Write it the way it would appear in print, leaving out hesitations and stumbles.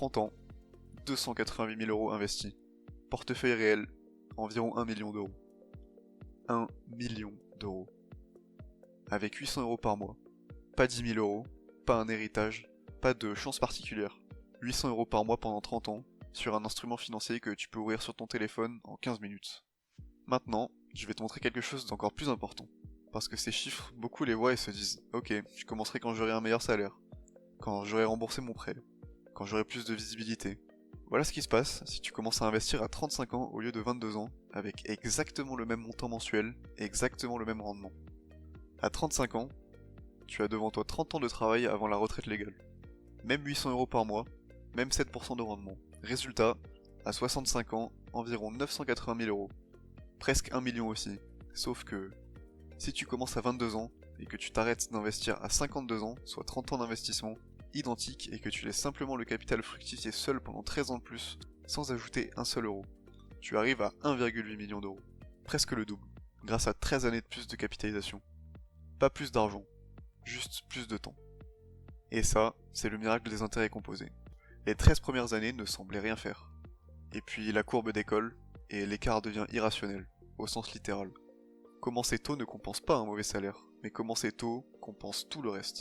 30 ans, 288 000 euros investis. Portefeuille réel, environ 1 million d'euros. 1 million d'euros. Avec 800 euros par mois. Pas 10 000 euros, pas un héritage, pas de chance particulière. 800 euros par mois pendant 30 ans, sur un instrument financier que tu peux ouvrir sur ton téléphone en 15 minutes. Maintenant, je vais te montrer quelque chose d'encore plus important. Parce que ces chiffres, beaucoup les voient et se disent « Ok, je commencerai quand j'aurai un meilleur salaire, quand j'aurai remboursé mon prêt, quand j'aurai plus de visibilité. » Voilà ce qui se passe si tu commences à investir à 35 ans au lieu de 22 ans, avec exactement le même montant mensuel et exactement le même rendement. À 35 ans, tu as devant toi 30 ans de travail avant la retraite légale. Même 800 euros par mois, même 7% de rendement. Résultat, à 65 ans, environ 980 000 euros. Presque 1 million aussi. Sauf que, si tu commences à 22 ans, et que tu t'arrêtes d'investir à 52 ans, soit 30 ans d'investissement, identique, et que tu laisses simplement le capital fructifier seul pendant 13 ans de plus, sans ajouter un seul euro, tu arrives à 1,8 million d'euros. Presque le double, grâce à 13 années de plus de capitalisation. Pas plus d'argent, juste plus de temps. Et ça, c'est le miracle des intérêts composés. Les 13 premières années ne semblaient rien faire. Et puis la courbe décolle, et l'écart devient irrationnel, au sens littéral. Commencer tôt ne compense pas un mauvais salaire, mais commencer tôt compense tout le reste.